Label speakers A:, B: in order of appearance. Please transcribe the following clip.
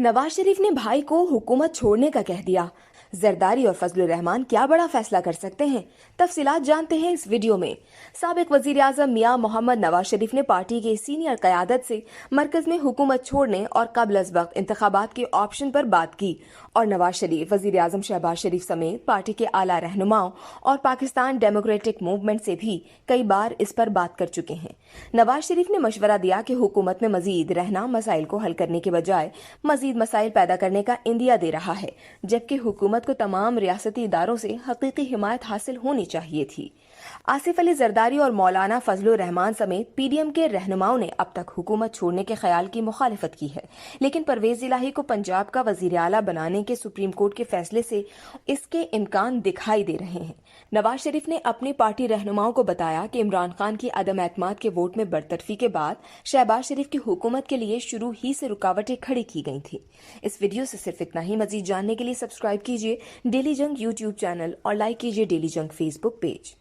A: नवाज शरीफ ने भाई को हुकूमत छोड़ने का कह दिया। जरदारी और फजलुर रहमान क्या बड़ा फैसला कर सकते हैं? तफसीलात जानते हैं इस वीडियो में। साबिक वजीर आजम मियां मोहम्मद नवाज शरीफ ने पार्टी के सीनियर क़यादत से मरकज में हुकूमत छोड़ने और कबल अज वक्त इंतखाबात के ऑप्शन पर बात की और नवाज शरीफ, वजीर आजम शहबाज शरीफ समेत पार्टी के आला रहनुमाओं और पाकिस्तान डेमोक्रेटिक मूवमेंट से भी कई बार इस पर बात कर चुके हैं। नवाज शरीफ ने मशवरा दिया कि हुकूमत में मजीद रहना मसाइल को हल करने के बजाय मजीद मसाइल पैदा करने का इंदिया दे रहा है, जबकि हुकूमत को तमाम रियासती इदारों से हकीकी हिमायत हासिल होनी चाहिए थी। आसिफ अली जरदारी और मौलाना फजलुर रहमान समेत पीडीएम के रहनुमाओं ने अब तक हुकूमत छोड़ने के ख्याल की मुखालिफत की है, लेकिन परवेज इलाही को पंजाब का वजीर आला बनाने के सुप्रीम कोर्ट के फैसले से इसके इम्कान दिखाई दे रहे हैं। नवाज शरीफ ने अपनी पार्टी रहनुमाओं को बताया कि इमरान खान की अदम एतमाद के वोट में बरतरफी के बाद शहबाज शरीफ की हुकूमत के लिए शुरू ही से रुकावटें खड़ी की गई थी। इस वीडियो से सिर्फ इतना ही। मजीद जानने के लिए सब्सक्राइब कीजिए डेली जंग यूट्यूब चैनल और लाइक कीजिए डेली जंग फेसबुक पेज।